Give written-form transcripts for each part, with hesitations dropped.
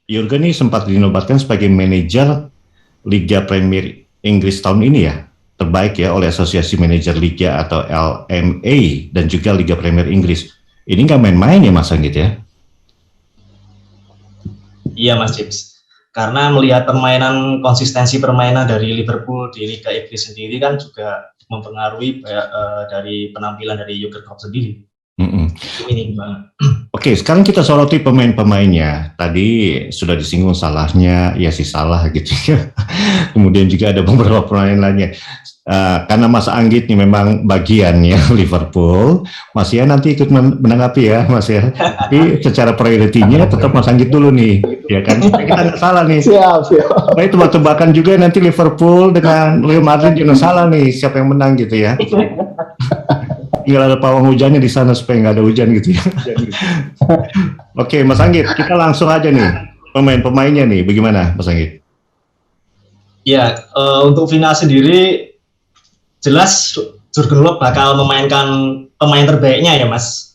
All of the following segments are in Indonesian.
Jurgen ini sempat dinobatkan sebagai manajer Liga Premier Inggris tahun ini ya, terbaik ya oleh Asosiasi Manajer Liga atau LMA dan juga Liga Premier Inggris. Ini nggak main-main ya Mas Anggit ya? Iya Mas James. Karena melihat konsistensi permainan dari Liverpool di Liga Inggris sendiri kan juga mempengaruhi dari penampilan dari Jurgen Klopp sendiri. Ini gimana? Oke, sekarang kita soroti pemain-pemainnya. Tadi sudah disinggung salahnya, ya sih salah gitu ya. Kemudian juga ada beberapa pemain lainnya. Karena Mas Anggit ini memang bagiannya Liverpool, Mas ya nanti ikut menanggapi ya Mas ya. Tapi secara prioritinya tetap Mas Anggit dulu nih, ya kan? Kita nggak salah nih. Siap. Nah, itu tebak-tebakan juga nanti Liverpool dengan Real Madrid juga salah nih, siapa yang menang gitu ya. Tinggal ada pawang hujannya di sana supaya nggak ada hujan gitu ya. Oke, Mas Anggit, kita langsung aja nih pemain-pemainnya nih, bagaimana Mas Anggit? Ya, untuk final sendiri jelas Jurgen Klopp bakal memainkan pemain terbaiknya ya Mas.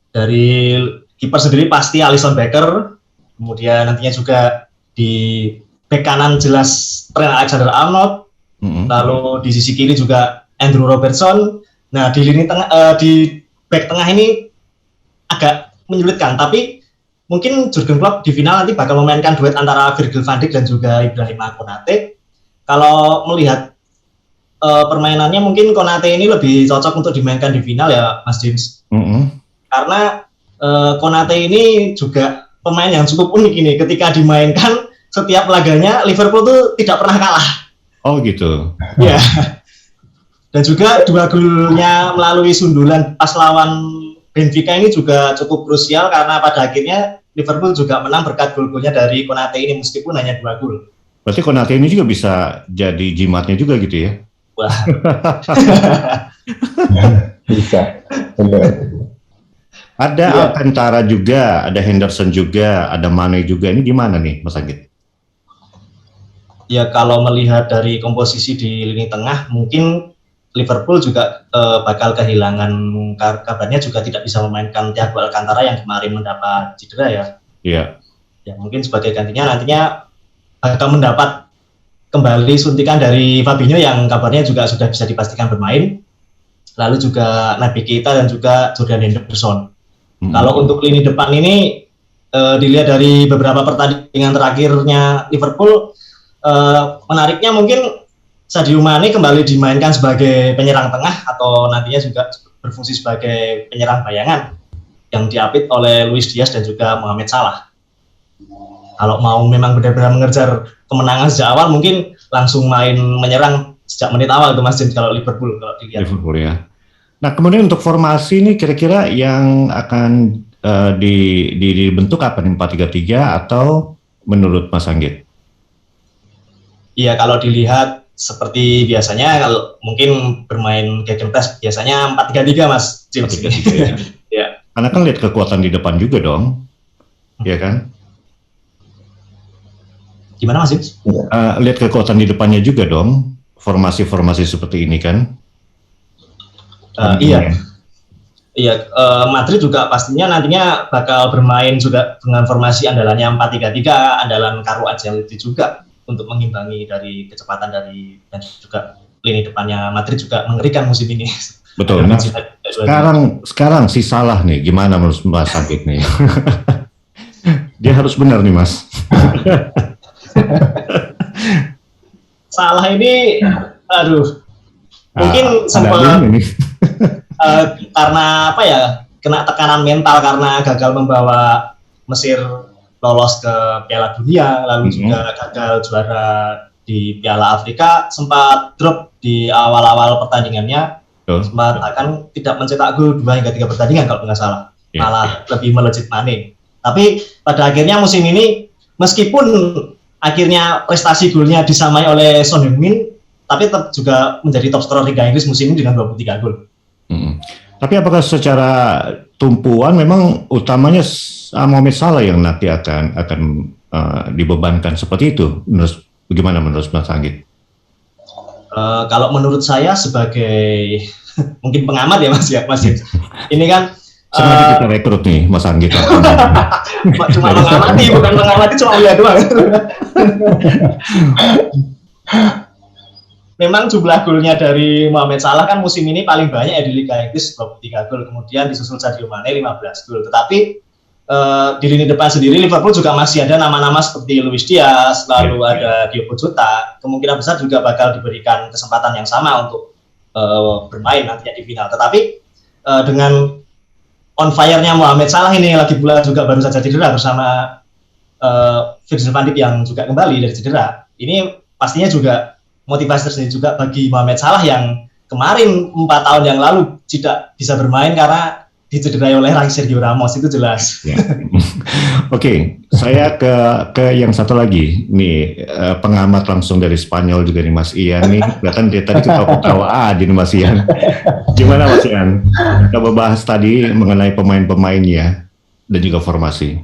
Dari kiper sendiri pasti Alisson Becker, kemudian nantinya juga di bek kanan jelas Trent Alexander-Arnold, lalu di sisi kiri juga Andrew Robertson. Nah, di lini tengah, di back tengah ini agak menyulitkan, tapi mungkin Jurgen Klopp di final nanti bakal memainkan duet antara Virgil van Dijk dan juga Ibrahima Konate. Kalau melihat permainannya mungkin Konate ini lebih cocok untuk dimainkan di final ya, Mas James. Karena Konate ini juga pemain yang cukup unik ini. Ketika dimainkan setiap laganya Liverpool tuh tidak pernah kalah. Oh gitu. Ya. Dan juga dua golnya melalui sundulan pas lawan Benfica ini juga cukup krusial karena pada akhirnya Liverpool juga menang berkat gol-golnya dari Konate ini meskipun hanya 2 gol. Berarti Konate ini juga bisa jadi jimatnya juga gitu ya? Wah. Bisa. Benar. Ada Alcantara juga, ada Henderson juga, ada Mane juga. Ini gimana nih Mas Anggit? Ya kalau melihat dari komposisi di lini tengah mungkin Liverpool juga bakal kehilangan, kabarnya juga tidak bisa memainkan Thiago Alcantara yang kemarin mendapat cedera ya. Iya. Ya mungkin sebagai gantinya nantinya bakal mendapat kembali suntikan dari Fabinho yang kabarnya juga sudah bisa dipastikan bermain. Lalu juga Naby Keita dan juga Jordan Henderson. Kalau untuk lini depan ini dilihat dari beberapa pertandingan terakhirnya Liverpool, menariknya mungkin Sadio Mane kembali dimainkan sebagai penyerang tengah atau nantinya juga berfungsi sebagai penyerang bayangan yang diapit oleh Luis Diaz dan juga Mohamed Salah. Kalau mau memang benar-benar mengejar kemenangan sejak awal mungkin langsung main menyerang sejak menit awal itu Mas James kalau Liverpool kalau dilihat. Liverpool ya. Nah kemudian untuk formasi ini kira-kira yang akan dibentuk apa nih, 4-3-3 atau menurut Mas Anggit? Iya kalau dilihat seperti biasanya kalau mungkin bermain gegenpress biasanya 4-3-3 Mas James. 4-3-3 ya. Karena kan lihat kekuatan di depan juga dong, ya kan? Gimana Mas James? Lihat kekuatan di depannya juga dong, formasi-formasi seperti ini kan? Iya. Madrid juga pastinya nantinya bakal bermain juga dengan formasi andalannya 4-3-3, andalan Carlo Ancelotti juga untuk mengimbangi dari kecepatan dari dan juga lini depannya Madrid juga mengerikan musim ini. Betul. Nah, sekarang si Salah nih gimana menurut Mas Anggit nih? Dia harus benar nih Mas. Salah ini, aduh, mungkin sempat karena apa ya, kena tekanan mental karena gagal membawa Mesir lolos ke Piala Dunia, lalu juga gagal juara di Piala Afrika, sempat drop di awal-awal pertandingannya, sempat akan tidak mencetak gol 2 hingga 3 pertandingan kalau nggak salah, malah lebih melejit Mane. Tapi pada akhirnya musim ini, meskipun akhirnya prestasi golnya disamai oleh Son Heung-min, tapi tetap juga menjadi top scorer Liga Inggris musim ini dengan 23 gol. Tapi apakah secara tumpuan memang utamanya Mohamed Salah yang nanti akan dibebankan seperti itu? Bagaimana menurut Mas Anggit? Kalau menurut saya sebagai mungkin pengamat ya Mas. Ini kan Sengaja kita rekrut nih Mas Anggit. Cuma mengamati, bukan mengamati, cuma lihat doang. Memang jumlah golnya dari Mohamed Salah kan musim ini paling banyak ya di Liga Inggris, 23 gol, kemudian disusul Sadio Mane 15 gol. Tetapi di lini depan sendiri Liverpool juga masih ada nama-nama seperti Luis Diaz, lalu ada Diogo Jota, kemungkinan besar juga bakal diberikan kesempatan yang sama untuk bermain nantinya di final. Tetapi dengan on fire-nya Mohamed Salah ini lagi pula juga baru saja cedera bersama Virgil van Dijk yang juga kembali dari cedera. Ini pastinya juga motivasi tersendiri juga bagi Mohamed Salah yang kemarin 4 tahun yang lalu tidak bisa bermain karena dicederai oleh Sergio Ramos, itu jelas. Ya. Oke, saya ke yang satu lagi nih, pengamat langsung dari Spanyol juga nih Mas Ian nih, kelihatan dia tadi ketawa aja nih Mas Ian. Gimana Mas Ian? Kita bahas tadi mengenai pemain-pemainnya dan juga formasi.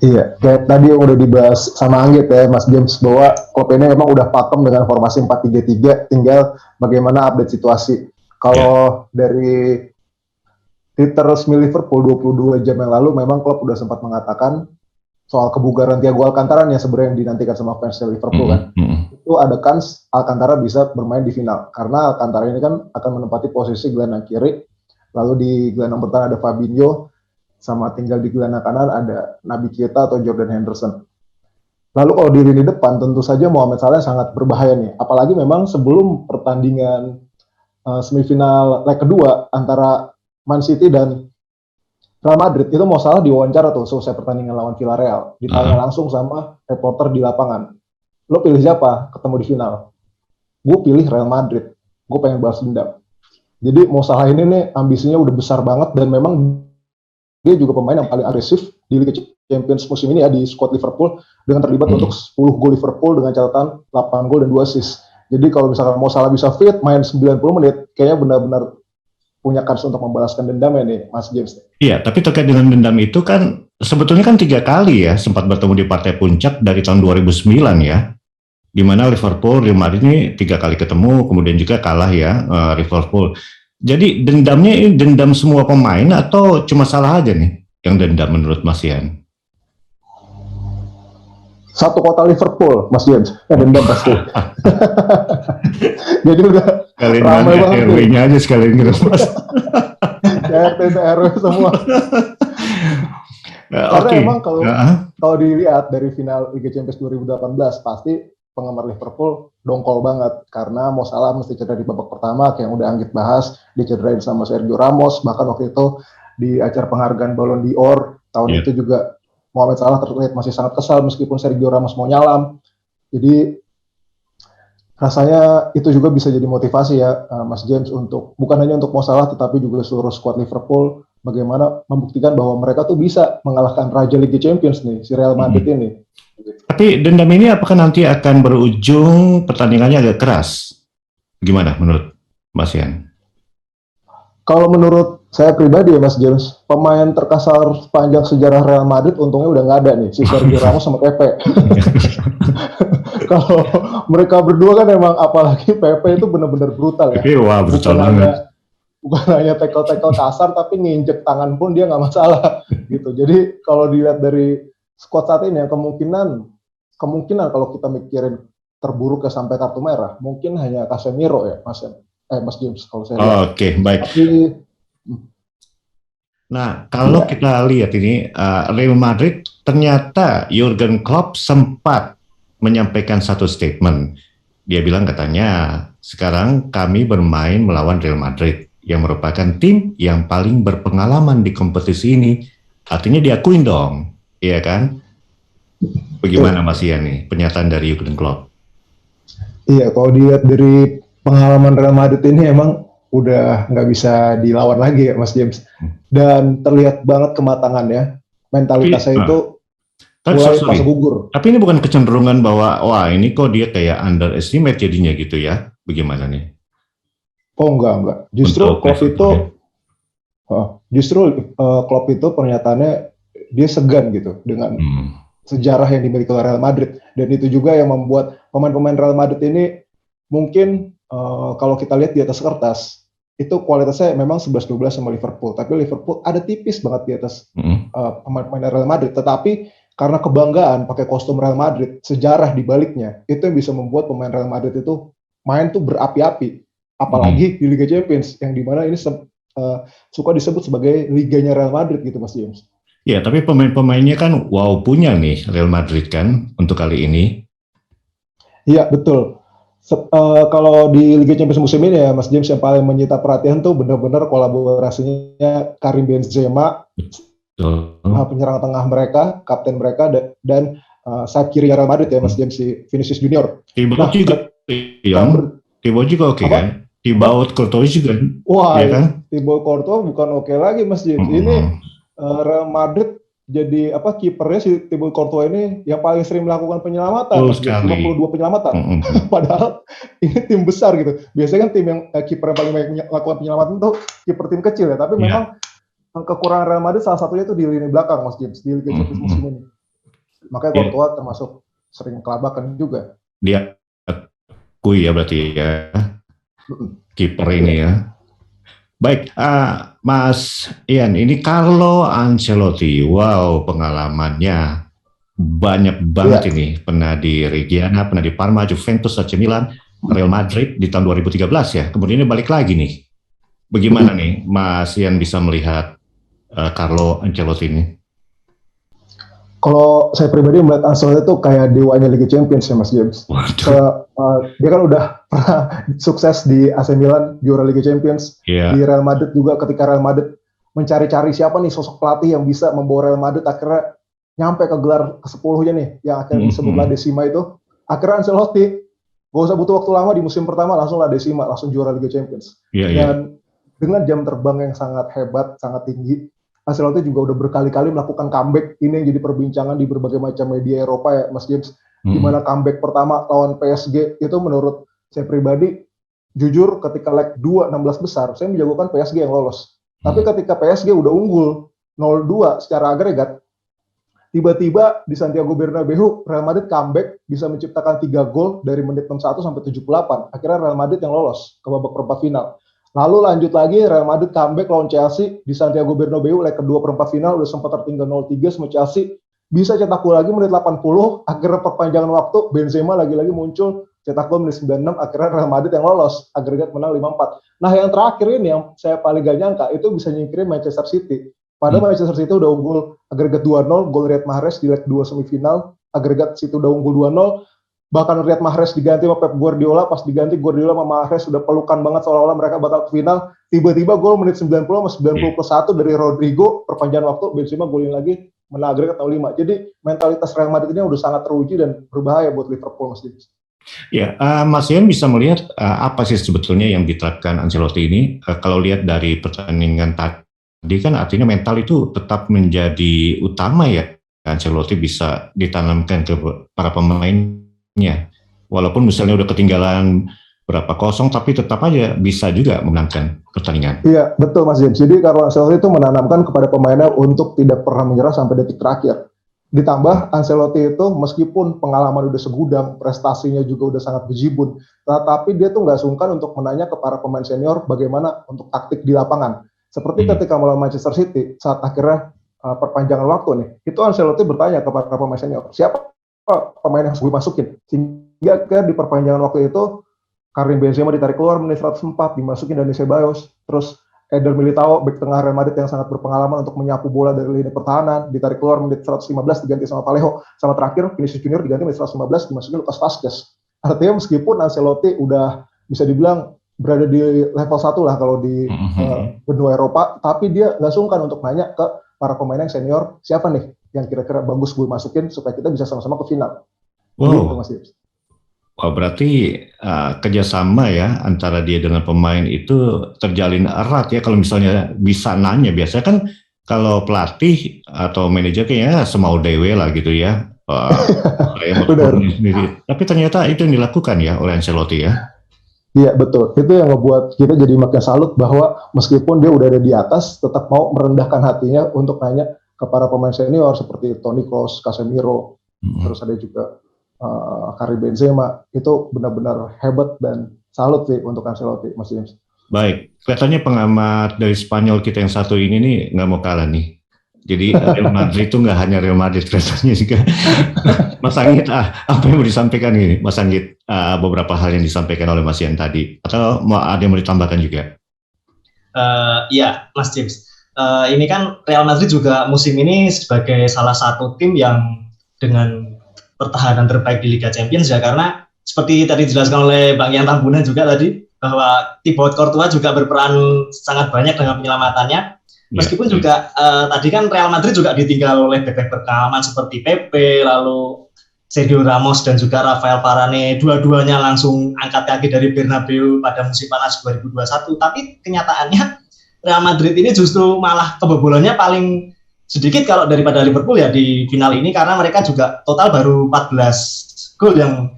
Iya, kayak tadi yang udah dibahas sama Anggit ya, Mas James, bahwa klub ini memang udah pakem dengan formasi 4-3-3, tinggal bagaimana update situasi. Kalau dari Twitter resmi Liverpool 22 jam yang lalu, memang klub udah sempat mengatakan soal kebugaran Thiago Alcantara yang sebenarnya yang dinantikan sama fans Liverpool kan. Itu ada kans Alcantara bisa bermain di final, karena Alcantara ini kan akan menempati posisi gelandang kiri, lalu di gelandang pertahanan ada Fabinho, sama tinggal di gelandang kanan ada Naby Keita atau Jordan Henderson. Lalu kalau di lini depan tentu saja Mohamed Salah sangat berbahaya nih. Apalagi memang sebelum pertandingan semifinal leg kedua antara Man City dan Real Madrid, itu Mo Salah diwawancara tuh selesai pertandingan lawan Villarreal. Ditanya langsung sama reporter di lapangan. Lo pilih siapa ketemu di final? Gue pilih Real Madrid. Gue pengen balas dendam. Jadi Mo Salah ini nih ambisinya udah besar banget dan memang dia juga pemain yang paling agresif di Liga Champions musim ini ya di skuad Liverpool dengan terlibat untuk 10 gol Liverpool dengan catatan 8 gol dan 2 assist. Jadi kalau misalkan Mo Salah bisa fit main 90 menit, kayaknya benar-benar punya kans untuk membalaskan dendamnya nih Mas James. Iya, tapi terkait dengan dendam itu kan sebetulnya kan 3 kali ya sempat bertemu di partai puncak dari tahun 2009 ya, di mana Liverpool, Real Madrid ini 3 kali ketemu, kemudian juga kalah ya Liverpool. Jadi dendamnya ini dendam semua pemain atau cuma Salah aja nih yang dendam menurut Mas Ian? Satu kota Liverpool, Mas James, dendam pasti. Jadi udah kalian ramai banget. RW-nya aja sekalian gitu Mas. RT RW semua. Karena emang kalau dilihat dari final Liga Champions 2018 pasti penggemar Liverpool dongkol banget karena Mo Salah mesti cedera di babak pertama kayak yang udah Anggit bahas, dicederain sama Sergio Ramos, bahkan waktu itu di acara penghargaan Ballon d'Or tahun itu juga Mohamed Salah terlihat masih sangat kesal meskipun Sergio Ramos mau nyalam. Jadi rasanya itu juga bisa jadi motivasi ya Mas James untuk bukan hanya untuk Mo Salah tetapi juga seluruh skuad Liverpool bagaimana membuktikan bahwa mereka tuh bisa mengalahkan Raja Liga Champions nih, si Real Madrid ini. Tapi dendam ini apakah nanti akan berujung pertandingannya agak keras? Gimana menurut Mas Ian? Kalau menurut saya pribadi ya Mas James, pemain terkasar sepanjang sejarah Real Madrid untungnya udah nggak ada nih, si Sergio Ramos sama Pepe. Kalau mereka berdua kan emang apalagi Pepe itu benar-benar brutal ya. Wah, brutal banget. Bukan hanya tackle-tackle kasar, tapi nginjek tangan pun dia nggak masalah gitu. Jadi kalau dilihat dari squad saat ini ya kemungkinan kalau kita mikirin terburuk ya sampai kartu merah, mungkin hanya Casemiro ya Mas James kalau saya lihat. Oke, baik. Nah, kalau kita lihat ini Real Madrid ternyata Jurgen Klopp sempat menyampaikan satu statement. Dia bilang katanya sekarang kami bermain melawan Real Madrid yang merupakan tim yang paling berpengalaman di kompetisi ini. Artinya diakuin dong, iya kan? Bagaimana Mas Ian nih pernyataan dari Jurgen Klopp? Iya, kalau dilihat dari pengalaman Real Madrid ini emang udah nggak bisa dilawan lagi ya Mas James. Dan terlihat banget kematangannya, mentalitasnya itu mulai pas gugur. Tapi ini bukan kecenderungan bahwa wah ini kok dia kayak underestimate jadinya gitu ya? Bagaimana nih? Oh enggak. Justru Klopp itu pernyataannya dia segan gitu dengan sejarah yang dimiliki oleh Real Madrid, dan itu juga yang membuat pemain-pemain Real Madrid ini mungkin kalau kita lihat di atas kertas itu kualitasnya memang 11-12 sama Liverpool, tapi Liverpool ada tipis banget di atas pemain Real Madrid. Tetapi karena kebanggaan pakai kostum Real Madrid, sejarah di baliknya, itu yang bisa membuat pemain Real Madrid itu main tuh berapi-api. Apalagi di Liga Champions, yang dimana ini suka disebut sebagai liganya Real Madrid gitu, Mas James. Ya, tapi pemain-pemainnya kan wow punya nih Real Madrid kan untuk kali ini. Iya, betul. Kalau di Liga Champions musim ini ya, Mas James, yang paling menyita perhatian tuh benar-benar kolaborasinya Karim Benzema, penyerang tengah mereka, kapten mereka, dan sayap kiri Real Madrid ya, Mas James, si Vinicius Junior. Thibaut juga oke kan? Thibaut Courtois juga. Wah, ya kan? Thibaut Courtois bukan oke lagi, Mas James. Ini Real Madrid jadi kipernya si Thibaut Courtois ini yang paling sering melakukan penyelamatan, 52 penyelamatan. Padahal ini tim besar gitu. Biasanya kan tim yang kiper yang paling banyak melakukan penyelamatan itu kiper tim kecil ya. Tapi memang kekurangan Real Madrid salah satunya itu di lini belakang, Mas James, di Liga Champions musim ini. Makanya Courtois termasuk sering kelabakan juga. Dia akui ya berarti ya kiper ini ya. Baik, Mas Ian, ini Carlo Ancelotti, wow pengalamannya banyak banget ini. Pernah di Reggiana, pernah di Parma, Juventus, AC Milan, Real Madrid di tahun 2013 ya. Kemudian ini balik lagi nih. Bagaimana nih Mas Ian bisa melihat Carlo Ancelotti ini? Kalau saya pribadi melihat Ancelotti itu kayak dewanya Liga Champions ya, Mas James. Dia kan udah pernah sukses di AC Milan, juara Liga Champions. Di Real Madrid juga, ketika Real Madrid mencari-cari siapa nih sosok pelatih yang bisa membawa Real Madrid akhirnya nyampe ke gelar ke-10-nya nih, yang akhirnya disebut La Decima itu. Akhirnya Ancelotti gak usah butuh waktu lama, di musim pertama langsung La Decima, langsung juara Liga Champions. Dan dengan jam terbang yang sangat hebat, sangat tinggi, Ancelotti juga udah berkali-kali melakukan comeback. Ini yang jadi perbincangan di berbagai macam media Eropa ya, Mas James. Di mana comeback pertama lawan PSG itu menurut saya pribadi, jujur ketika leg 2 16 besar, saya menjagokan PSG yang lolos. Tapi ketika PSG udah unggul 0-2 secara agregat, tiba-tiba di Santiago Bernabeu Real Madrid comeback, bisa menciptakan 3 gol dari menit 61 sampai 78. Akhirnya Real Madrid yang lolos ke babak perempat final. Lalu lanjut lagi Real Madrid comeback lawan Chelsea di Santiago Bernabeu leg kedua perempat final, udah sempat tertinggal 0-3 sama Chelsea, bisa cetak gol lagi menit 80, akhirnya perpanjangan waktu Benzema lagi-lagi muncul cetak gol menit 96, akhirnya Real Madrid yang lolos, agregat menang 5-4. Nah yang terakhir ini yang saya paling gak nyangka, itu bisa nyingkirin Manchester City. Padahal Manchester City udah unggul agregat 2-0, gol Riyad Mahrez di leg 2 semifinal, agregat City udah unggul 2-0, bahkan Riyad Mahrez diganti sama Pep Guardiola, pas diganti Guardiola sama Mahrez sudah pelukan banget seolah-olah mereka bakal ke final, tiba-tiba gol menit 90 sama 90+1 dari Rodrigo, perpanjangan waktu, Benzema golin lagi, menang agregat 0-5. Jadi mentalitas Real Madrid ini udah sangat teruji dan berbahaya buat Liverpool, Mas James. Ya, Mas Ian bisa melihat apa sih sebetulnya yang diterapkan Ancelotti ini? Kalau lihat dari pertandingan tadi kan artinya mental itu tetap menjadi utama ya. Ancelotti bisa ditanamkan ke para pemainnya. Walaupun misalnya udah ketinggalan berapa kosong, tapi tetap aja bisa juga memenangkan pertandingan. Iya, betul Mas James. Jadi Carlo Ancelotti itu menanamkan kepada pemainnya untuk tidak pernah menyerah sampai detik terakhir. Ditambah Ancelotti itu meskipun pengalaman udah segudang, prestasinya juga udah sangat bejibun, tapi dia tuh nggak sungkan untuk menanya ke para pemain senior bagaimana untuk taktik di lapangan. Seperti ketika melawan Manchester City, saat akhirnya perpanjangan waktu nih, itu Ancelotti bertanya kepada pemain senior, siapa pemain yang harus gue masukin? Sehingga di perpanjangan waktu itu, Karim Benzema ditarik keluar menit 104, dimasukin Dani Ceballos, terus Eder Militao, bek tengah Real Madrid yang sangat berpengalaman untuk menyapu bola dari lini pertahanan, ditarik keluar menit 115, diganti sama Parejo, sama terakhir Vinicius Junior diganti menit 115, dimasukin Lucas Vazquez. Artinya meskipun Ancelotti udah bisa dibilang berada di level 1 lah kalau di benua Eropa, tapi dia nggak sungkan untuk nanya ke para pemain yang senior, siapa nih yang kira-kira bagus gue masukin supaya kita bisa sama-sama ke final. Gitu, Mas James. Wah, berarti kerjasama ya antara dia dengan pemain itu terjalin erat ya. Kalau misalnya bisa nanya, biasanya kan kalau pelatih atau manajer kayaknya semau dewe lah gitu ya. Sendiri. Tapi ternyata itu yang dilakukan ya oleh Ancelotti ya. Iya betul, itu yang ngebuat kita jadi makin salut bahwa meskipun dia udah ada di atas, tetap mau merendahkan hatinya untuk nanya ke para pemain senior seperti Toni Kroos, Casemiro, terus ada juga Karim Benzema. Itu benar-benar hebat dan salut sih untuk Ancelotti, Mas James. Baik, kelihatannya pengamat dari Spanyol kita yang satu ini nih nggak mau kalah nih. Jadi Real Madrid itu nggak hanya Real Madrid, kelihatannya juga. Mas Anggit, apa yang mau disampaikan ini, Mas Anggit? Beberapa hal yang disampaikan oleh Mas Ian tadi, atau mau ada yang mau ditambahkan juga? Ya, Mas James. Ini kan Real Madrid juga musim ini sebagai salah satu tim yang dengan pertahanan terbaik di Liga Champions ya, karena seperti tadi dijelaskan oleh Bang Ian Tambunan juga tadi, bahwa Thibaut Courtois juga berperan sangat banyak dalam penyelamatannya. Meskipun juga tadi kan Real Madrid juga ditinggal oleh bek-bek berpengalaman seperti Pepe, lalu Sergio Ramos dan juga Rafael Varane, dua-duanya langsung angkat kaki dari Bernabeu pada musim panas 2021. Tapi kenyataannya Real Madrid ini justru malah kebobolannya paling sedikit kalau daripada Liverpool ya di final ini, karena mereka juga total baru 14 gol yang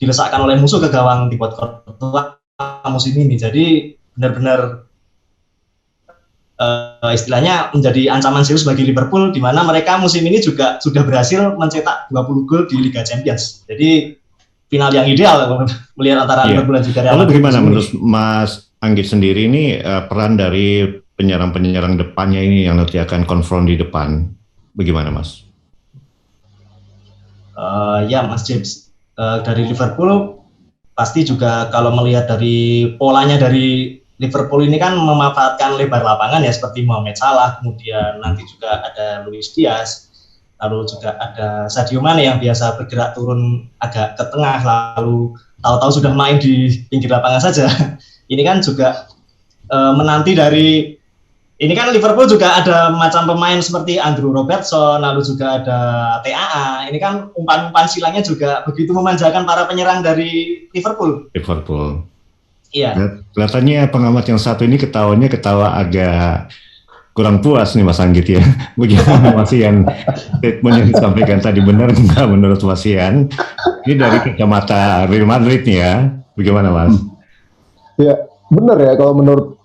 dilesakkan oleh musuh ke gawang Thibaut Courtois musim ini. Jadi benar-benar istilahnya menjadi ancaman serius bagi Liverpool, di mana mereka musim ini juga sudah berhasil mencetak 20 gol di Liga Champions. Jadi final yang ideal melihat antara Liverpool dan juga Real Madrid. Lalu bagaimana menurut Mas Anggit sendiri ini peran dari penyerang-penyerang depannya ini yang nanti akan konfront di depan, bagaimana Mas? Ya Mas James, dari Liverpool pasti juga kalau melihat dari polanya dari Liverpool ini kan memanfaatkan lebar lapangan ya, seperti Mohamed Salah, kemudian nanti juga ada Luis Diaz, lalu juga ada Sadio Mane yang biasa bergerak turun agak ke tengah, lalu tahu-tahu sudah main di pinggir lapangan saja. Ini kan juga menanti dari, ini kan Liverpool juga ada macam pemain seperti Andrew Robertson, lalu juga ada TAA. Ini kan umpan-umpan silangnya juga begitu memanjakan para penyerang dari Liverpool. Iya. Kelihatannya pengamat yang satu ini ketawa agak kurang puas nih Mas Anggit ya. Bagaimana Mas Ian, statement yang disampaikan tadi benar nggak menurut Mas Ian? Ini dari kacamata Real Madrid nih ya. Bagaimana Mas? Ya benar ya kalau menurut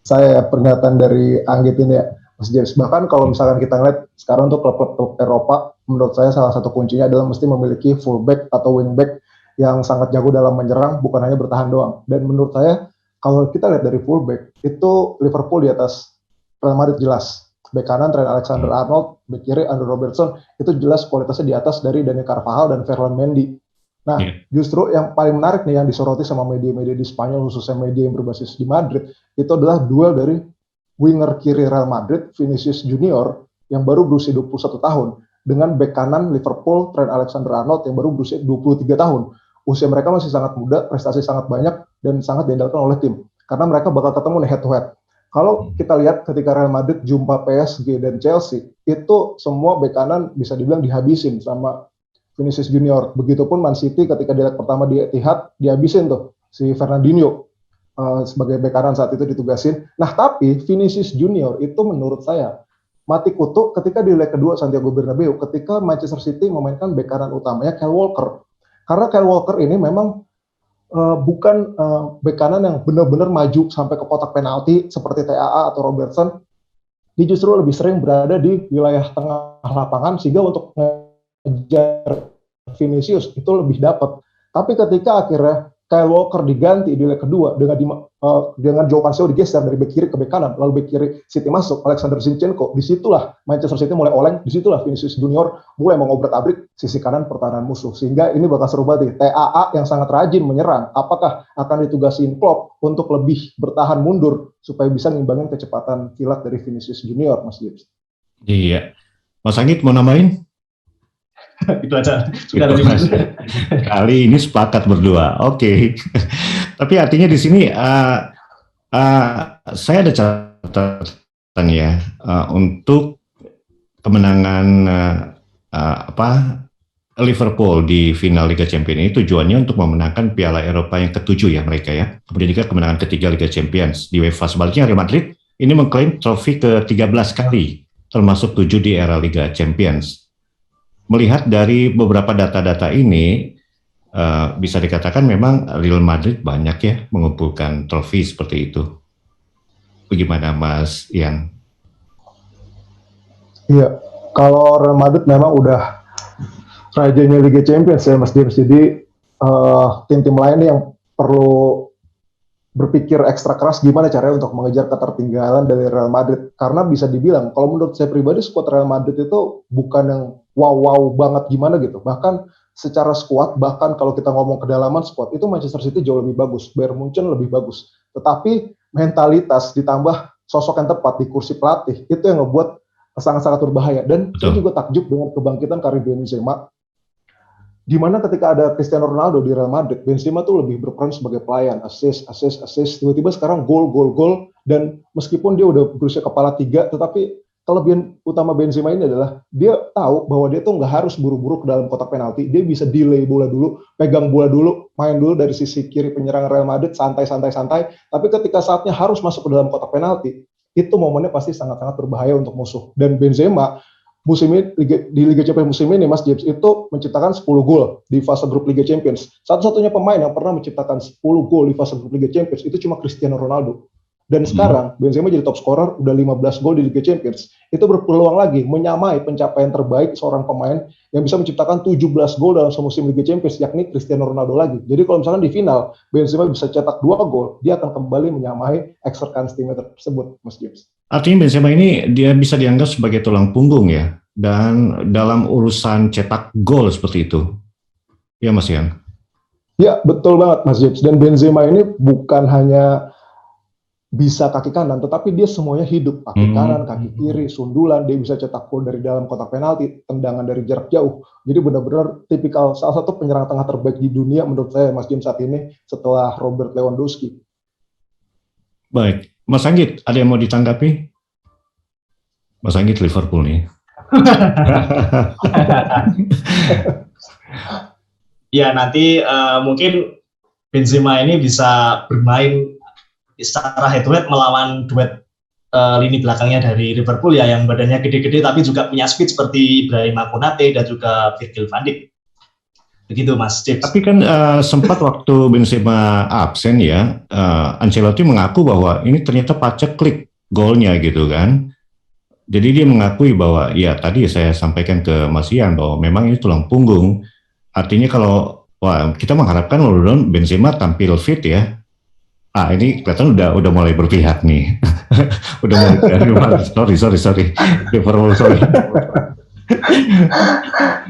saya pernyataan dari Anggit ini ya Mas James. Bahkan kalau misalkan kita ngeliat sekarang untuk klub-klub Eropa, menurut saya salah satu kuncinya adalah mesti memiliki fullback atau wingback yang sangat jago dalam menyerang, bukan hanya bertahan doang. Dan menurut saya, kalau kita lihat dari fullback, itu Liverpool di atas Real Madrid jelas. Bek kanan Trent Alexander-Arnold, bek kiri Andrew Robertson, itu jelas kualitasnya di atas dari Dani Carvajal dan Ferland Mendy. Nah, justru yang paling menarik nih yang disoroti sama media-media di Spanyol, khususnya media yang berbasis di Madrid, itu adalah duel dari winger kiri Real Madrid, Vinicius Junior, yang baru berusia 21 tahun, dengan bek kanan Liverpool, Trent Alexander-Arnold, yang baru berusia 23 tahun. Usia mereka masih sangat muda, prestasi sangat banyak, dan sangat diandalkan oleh tim. Karena mereka bakal ketemu nih head to head. Kalau kita lihat ketika Real Madrid jumpa PSG dan Chelsea, itu semua bek kanan bisa dibilang dihabisin sama Vinicius Junior. Begitupun Man City ketika di leg pertama di Etihad, dihabisin tuh si Fernandinho sebagai bek kanan saat itu ditugasin. Nah tapi Vinicius Junior itu menurut saya mati kutu ketika di leg kedua Santiago Bernabeu, ketika Manchester City memainkan bek kanan utamanya Kyle Walker. Karena Kyle Walker ini memang bukan bek kanan yang benar-benar maju sampai ke kotak penalti seperti TAA atau Robertson. Dia justru lebih sering berada di wilayah tengah lapangan sehingga untuk mengejar Vinicius itu lebih dapat. Tapi ketika akhirnya Kyle Walker diganti di leg kedua dengan Joao Cancelo digeser dari bek kiri ke bek kanan, lalu bek kiri City masuk Alexander Zinchenko, disitulah Manchester City mulai oleng, disitulah Vinicius Junior mulai mengobrak-abrik sisi kanan pertahanan musuh, sehingga ini bakal seru banget. TAA yang sangat rajin menyerang, apakah akan ditugasin Klopp untuk lebih bertahan mundur supaya bisa ngimbangin kecepatan kilat dari Vinicius Junior, Mas James? Iya, Mas Anggit mau nambahin? Itu aja. Kali ini sepakat berdua. Oke. Tapi artinya di sini saya ada catatan ya untuk kemenangan Liverpool di final Liga Champions ini tujuannya untuk memenangkan Piala Eropa yang ke-7 ya mereka ya. Kemudian juga kemenangan ketiga Liga Champions di UEFA. Sebaliknya Real Madrid ini mengklaim trofi ke-13 kali, termasuk 7 di era Liga Champions. Melihat dari beberapa data-data ini, bisa dikatakan memang Real Madrid banyak ya mengumpulkan trofi seperti itu. Bagaimana Mas Ian? Iya, kalau Real Madrid memang udah rajanya Liga Champions ya Mas James. Jadi tim-tim lain yang perlu berpikir ekstra keras gimana caranya untuk mengejar ketertinggalan dari Real Madrid. Karena bisa dibilang, kalau menurut saya pribadi, skuad Real Madrid itu bukan yang wow banget gimana gitu. Bahkan secara skuad, bahkan kalau kita ngomong kedalaman skuad, itu Manchester City jauh lebih bagus, Bayern Munchen lebih bagus. Tetapi mentalitas ditambah sosok yang tepat di kursi pelatih, itu yang ngebuat sangat-sangat berbahaya. Dan saya juga takjub dengan kebangkitan Karim Benzema, di mana ketika ada Cristiano Ronaldo di Real Madrid, Benzema tuh lebih berperan sebagai pelayan, assist, tiba-tiba sekarang gol, dan meskipun dia udah berusia kepala 3, tetapi kelebihan utama Benzema ini adalah dia tahu bahwa dia tuh nggak harus buru-buru ke dalam kotak penalti, dia bisa delay bola dulu, pegang bola dulu, main dulu dari sisi kiri penyerang Real Madrid, santai, tapi ketika saatnya harus masuk ke dalam kotak penalti, itu momennya pasti sangat-sangat berbahaya untuk musuh. Dan Benzema musim ini di Liga Champions musim ini, Mas James, itu menciptakan 10 gol di fase grup Liga Champions. Satu-satunya pemain yang pernah menciptakan 10 gol di fase grup Liga Champions itu cuma Cristiano Ronaldo. Dan sekarang Benzema jadi top scorer, udah 15 gol di Liga Champions. Itu berpeluang lagi menyamai pencapaian terbaik seorang pemain yang bisa menciptakan 17 gol dalam semusim Liga Champions, yakni Cristiano Ronaldo lagi. Jadi kalau misalkan di final Benzema bisa cetak 2 gol, dia akan kembali menyamai extra centimeter tersebut, Mas James. Artinya Benzema ini dia bisa dianggap sebagai tulang punggung ya, dan dalam urusan cetak gol seperti itu, ya Mas Ian? Ya, betul banget Mas James. Dan Benzema ini bukan hanya bisa kaki kanan, tetapi dia semuanya hidup. Kaki kanan, kaki kiri, sundulan, dia bisa cetak gol dari dalam kotak penalti, tendangan dari jarak jauh. Jadi benar-benar tipikal salah satu penyerang tengah terbaik di dunia menurut saya, Mas James, saat ini setelah Robert Lewandowski. Baik, Mas Anggit, ada yang mau ditanggapi? Mas Anggit Liverpool nih. Ya, nanti mungkin Benzema ini bisa bermain secara head to head melawan duet lini belakangnya dari Liverpool ya, yang badannya gede-gede tapi juga punya speed seperti Ibrahima Konate dan juga Virgil van Dijk. Begitu Mas James. Tapi kan sempat waktu Benzema absen ya, Ancelotti mengaku bahwa ini ternyata paceklik golnya gitu kan. Jadi dia mengakui bahwa ya tadi saya sampaikan ke Mas Ian bahwa memang ini tulang punggung. Artinya kalau kita mengharapkan Benzema tampil fit ya. Ini kelihatan udah mulai berpihak nih. Udah mulai sorry.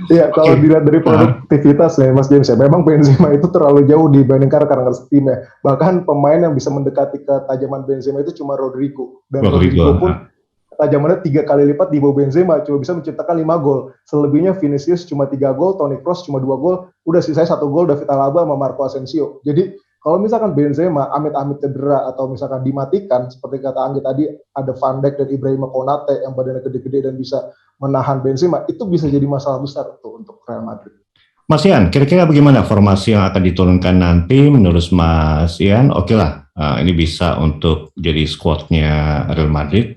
Ya, kalau dilihat dari produktivitas ya Mas James ya, memang Benzema itu terlalu jauh dibandingkan rekan-rekan timnya. Bahkan pemain yang bisa mendekati ketajaman Benzema itu cuma Rodrigo. Dan Rodrigo pun ketajamannya 3 kali lipat di bawah Benzema, cuma bisa menciptakan 5 gol. Selebihnya Vinicius cuma 3 gol, Toni Kroos cuma 2 gol, udah sisanya 1 gol David Alaba sama Marco Asensio. Jadi kalau misalkan Benzema amit-amit cedera atau misalkan dimatikan, seperti kata Anggi tadi, ada Van Dijk dan Ibrahima Konate yang badannya gede-gede dan bisa menahan Benzema, itu bisa jadi masalah besar tuh untuk Real Madrid. Mas Ian, kira-kira bagaimana formasi yang akan diturunkan nanti menurut Mas Ian? Oke lah, ini bisa untuk jadi squadnya Real Madrid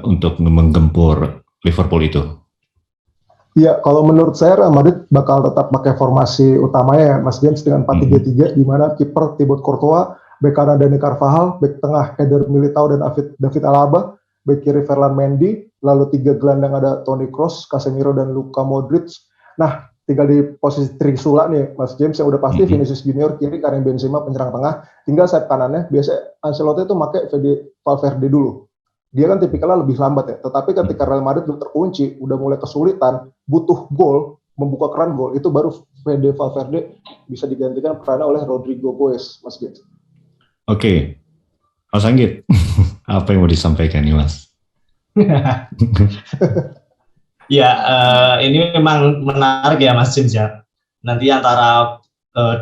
untuk menggempur Liverpool itu. Ya, kalau menurut saya Real Madrid bakal tetap pakai formasi utamanya ya, Mas James, dengan 4-3-3, di mana kiper Thibaut Courtois, bek kanan Dani Carvajal, bek tengah Eder Militao dan David Alaba, bek kiri Ferland Mendy, lalu 3 gelandang ada Toni Kroos, Casemiro dan Luka Modric. Nah, tinggal di posisi Trisula nih, Mas James, yang udah pasti Vinicius Junior kiri, Karim Benzema penyerang tengah, tinggal sayap kanannya. Biasanya Ancelotti itu pakai Valverde dulu. Dia kan tipikalnya lebih lambat ya, tetapi ketika Real Madrid udah terkunci, udah mulai kesulitan, butuh gol, membuka keran gol, itu baru Fede Valverde bisa digantikan perannya oleh Rodrigo Goes, Mas James. Oke, Mas Anggit, apa yang mau disampaikan nih Mas? Ya, ini memang menarik ya Mas James ya. Nanti antara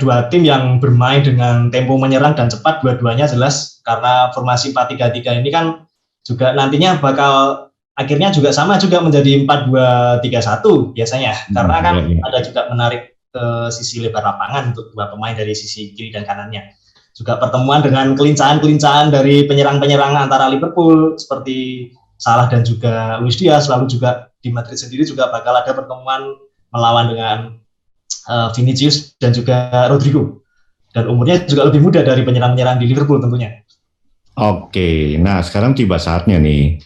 dua tim yang bermain dengan tempo menyerang dan cepat, dua-duanya jelas, karena formasi 4-3-3 ini kan juga nantinya bakal akhirnya juga sama juga menjadi 4-2-3-1 biasanya, karena kan ada juga menarik ke sisi lebar lapangan untuk dua pemain dari sisi kiri dan kanannya. Juga pertemuan dengan kelincahan-kelincahan dari penyerang-penyerang antara Liverpool seperti Salah dan juga Luis Diaz, lalu juga di Madrid sendiri juga bakal ada pertemuan melawan dengan Vinicius dan juga Rodrigo, dan umurnya juga lebih muda dari penyerang-penyerang di Liverpool tentunya. Oke, nah sekarang tiba saatnya nih.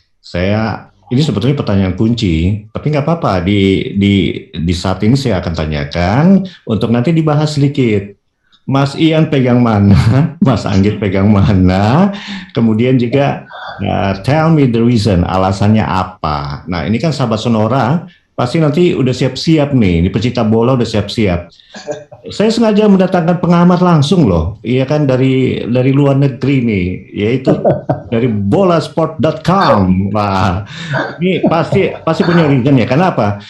Ini sebetulnya pertanyaan kunci, tapi nggak apa-apa. Di saat ini saya akan tanyakan untuk nanti dibahas sedikit. Mas Ian pegang mana, Mas Anggit pegang mana, kemudian juga tell me the reason, alasannya apa. Nah ini kan sahabat Sonora, pasti nanti udah siap-siap nih, ini pecinta bola udah siap-siap. Saya sengaja mendatangkan pengamat langsung loh, iya kan dari luar negeri nih, yaitu dari bolasport.com. Wah, ini pasti punya reason ya. Karena apa?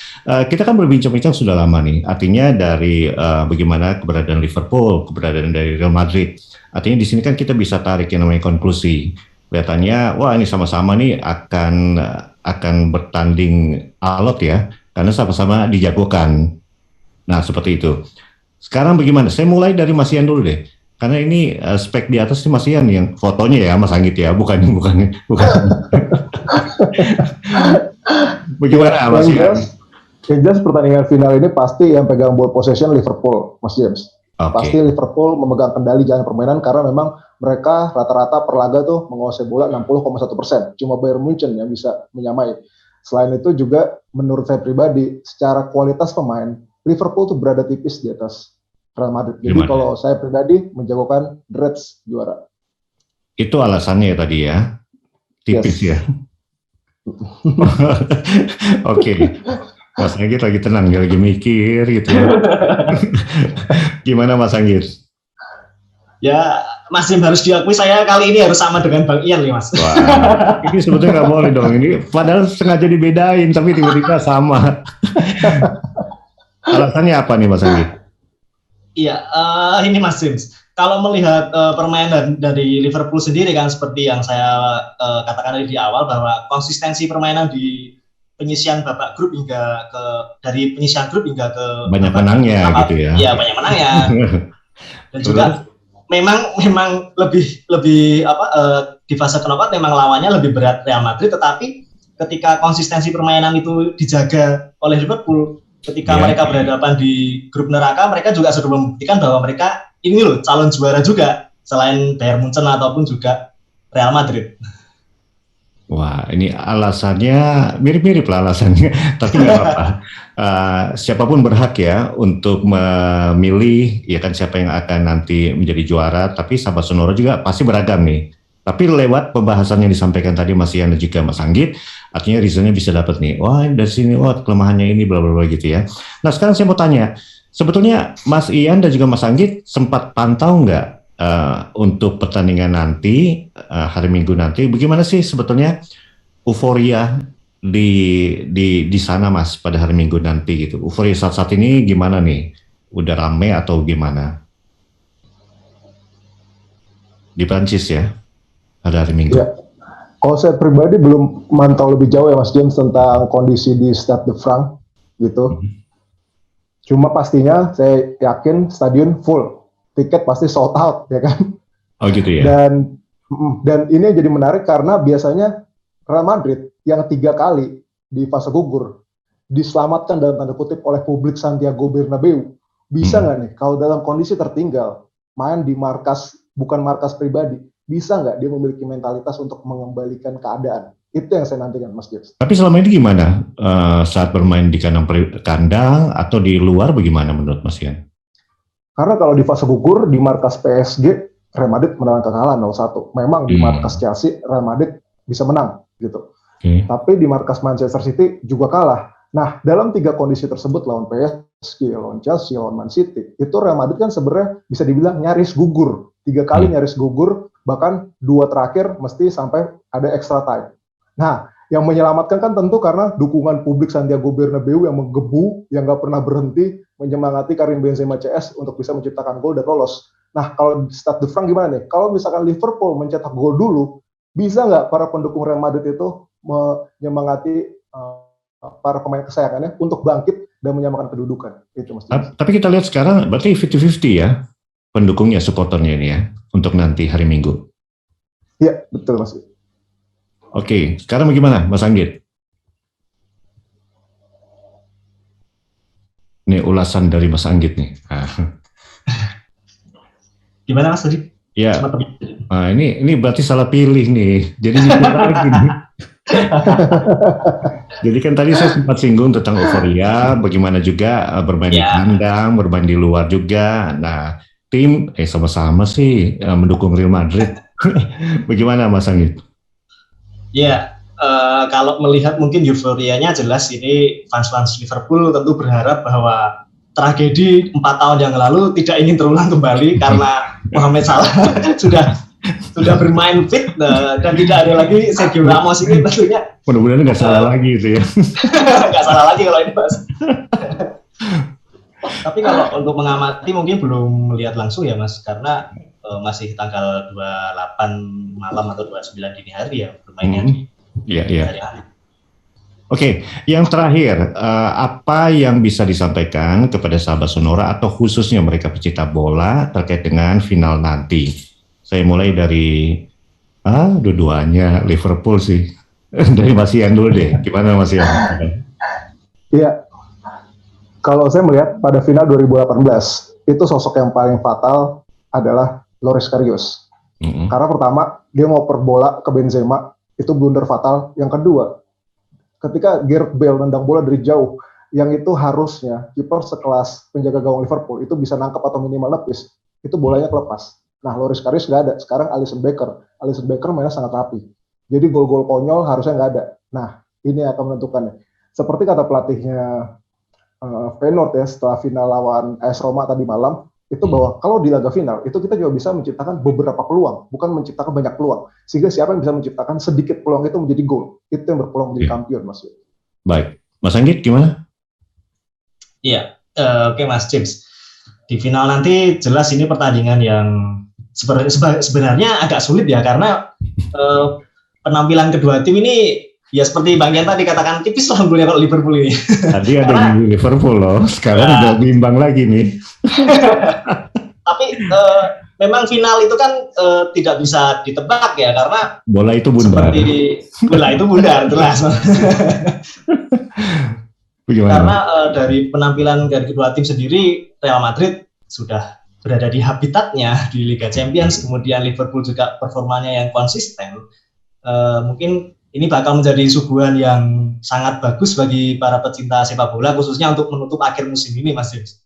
Kita kan berbincang-bincang sudah lama nih. Artinya dari bagaimana keberadaan Liverpool, keberadaan dari Real Madrid. Artinya di sini kan kita bisa tarik yang namanya konklusi. Kelihatannya, wah ini sama-sama nih akan bertanding alot ya, karena sama-sama dijagokan. Nah seperti itu. Sekarang bagaimana? Saya mulai dari Mas Ian dulu deh. Karena ini spek di atas Mas Ian yang fotonya ya Mas Anggit ya, bukan. Bagaimana Mas Ian? Yang jelas pertandingan final ini pasti yang pegang ball possession Liverpool, Mas James. Okay. Pasti Liverpool memegang kendali jalan permainan karena memang mereka rata-rata per laga tuh menguasai bola 60,1%. Cuma Bayern Munchen yang bisa menyamai. Selain itu juga menurut saya pribadi, secara kualitas pemain, Liverpool tuh berada tipis di atas Real Madrid. Jadi kalau saya pribadi menjagokan the Reds juara. Itu alasannya ya tadi ya, tipis ya. Oke. Mas Anggit lagi tenang, lagi mikir gitu ya. Gimana Mas Anggit? Ya, Mas Jim harus diakui saya kali ini harus sama dengan Bang Ian nih Mas. Wah, ini sebetulnya nggak boleh dong. Ini padahal sengaja dibedain, tapi tiba-tiba sama. Alasannya apa nih Mas Anggit? Iya, ini Mas James. Kalau melihat permainan dari Liverpool sendiri kan seperti yang saya katakan di awal bahwa konsistensi permainan di penyisian babak grup hingga ke dari penyisian grup hingga ke banyak menangnya gitu ya. Iya, banyak menangnya. Dan juga memang lebih di fase knockout memang lawannya lebih berat Real Madrid, tetapi ketika konsistensi permainan itu dijaga oleh Liverpool, ketika mereka berhadapan di grup neraka, mereka juga sudah membuktikan bahwa mereka ini loh calon juara juga selain Bayern Munchen ataupun juga Real Madrid. Wah, ini alasannya mirip-mirip lah alasannya, tapi nggak apa-apa. Siapapun berhak ya untuk memilih ya kan siapa yang akan nanti menjadi juara. Tapi sahabat Sonora juga pasti beragam nih. Tapi lewat pembahasan yang disampaikan tadi Mas Ian dan juga Mas Anggit, artinya reasonnya bisa dapat nih. Wah dari sini, wah kelemahannya ini, bla bla bla gitu ya. Nah sekarang saya mau tanya, sebetulnya Mas Ian dan juga Mas Anggit sempat pantau nggak? Untuk pertandingan nanti hari Minggu nanti, bagaimana sih sebetulnya euforia di sana Mas pada hari Minggu nanti gitu? Euforia saat ini gimana nih? Udah rame atau gimana? Di Prancis ya pada hari Minggu. Ya. Kalau saya pribadi belum mantau lebih jauh ya Mas James tentang kondisi di Stade de France gitu. Cuma pastinya saya yakin stadion full. Tiket pasti sold out ya kan. Oh gitu ya. Dan ini jadi menarik karena biasanya Real Madrid yang 3 kali di fase gugur diselamatkan dalam tanda kutip oleh publik Santiago Bernabeu. Bisa nggak nih kalau dalam kondisi tertinggal main di markas bukan markas pribadi, bisa nggak dia memiliki mentalitas untuk mengembalikan keadaan? Itu yang saya nantikan Mas James. Tapi selama ini gimana saat bermain di kandang atau di luar bagaimana menurut Mas Ian? Karena kalau di fase gugur di markas PSG Real Madrid menang kekalahan 0-1. Memang di markas Chelsea Real Madrid bisa menang gitu. Tapi di markas Manchester City juga kalah. Nah, dalam 3 kondisi tersebut lawan PSG, lawan Chelsea, lawan Man City, itu Real Madrid kan sebenarnya bisa dibilang nyaris gugur. 3 kali nyaris gugur, bahkan 2 terakhir mesti sampai ada extra time. Nah, yang menyelamatkan kan tentu karena dukungan publik Santiago Bernabeu yang menggebu, yang nggak pernah berhenti menyemangati Karim Benzema CS untuk bisa menciptakan gol dan lolos. Nah, kalau di Stade de France gimana nih? Kalau misalkan Liverpool mencetak gol dulu, bisa nggak para pendukung Real Madrid itu menyemangati para pemain kesayangannya untuk bangkit dan menyamakan kedudukan? Itu Mas. Tapi kita lihat sekarang berarti 50-50 ya pendukungnya, supporternya ini ya untuk nanti hari Minggu. Iya, betul Mas. Oke, sekarang bagaimana Mas Anggit? Ini ulasan dari Mas Anggit nih. Gimana Mas tadi? Ya, ini berarti salah pilih nih. Jadi lagi nih. Jadi kan tadi saya sempat singgung tentang euforia, bagaimana juga bermain di kandang, bermain di luar juga. Nah, tim sama-sama sih mendukung Real Madrid. Bagaimana Mas Anggit? Ya, kalau melihat mungkin euforianya jelas ini fans-fans Liverpool tentu berharap bahwa tragedi 4 tahun yang lalu tidak ingin terulang kembali karena Mohamed Salah sudah bermain fit dan tidak ada lagi Sergio Ramos ini tentunya. Mudah-mudahan nggak salah lagi itu ya. Nggak salah lagi kalau ini Mas. Tapi kalau untuk mengamati mungkin belum melihat langsung ya Mas, karena masih tanggal 28 malam atau 29 dini hari ya bermainnya di hari hari. Oke, yang terakhir, apa yang bisa disampaikan kepada sahabat Sonora atau khususnya mereka pecinta bola terkait dengan final nanti? Saya mulai dari dua-duanya Liverpool sih. Dari Mas Ian dulu deh. Gimana Mas Ian? Iya. Kalau saya melihat pada final 2018, itu sosok yang paling fatal adalah Loris Karius. Karena pertama, dia ngoper bola ke Benzema, itu blunder fatal. Yang kedua, ketika Gareth Bale nendang bola dari jauh, yang itu harusnya kiper sekelas penjaga gawang Liverpool itu bisa nangkap atau minimal lepis, itu bolanya kelepas. Nah, Loris Karius nggak ada. Sekarang Alisson Becker mainnya sangat rapi. Jadi gol-gol konyol harusnya nggak ada. Nah, ini akan menentukannya. Seperti kata pelatihnya Feyenoord ya setelah final lawan AS Roma tadi malam, itu bahwa kalau di laga final itu kita juga bisa menciptakan beberapa peluang, bukan menciptakan banyak peluang. Sehingga siapa yang bisa menciptakan sedikit peluang itu menjadi gol, itu yang berpeluang menjadi kampion, Mas. Baik, Mas Anggit gimana? Iya, oke Mas James. Di final nanti jelas ini pertandingan yang sebenarnya agak sulit ya, karena penampilan kedua tim ini ya seperti Bang Yan tadi katakan tipis lah unggulnya kalau Liverpool ini. Tadi ada di Liverpool loh, sekarang udah bimbang lagi nih. Tapi memang final itu kan tidak bisa ditebak ya, karena bola itu bundar. Bola itu bundar, jelas. Karena dari penampilan dari kedua tim sendiri, Real Madrid sudah berada di habitatnya di Liga Champions, kemudian Liverpool juga performanya yang konsisten. Mungkin ini bakal menjadi suguhan yang sangat bagus bagi para pecinta sepak bola, khususnya untuk menutup akhir musim ini, Mas James.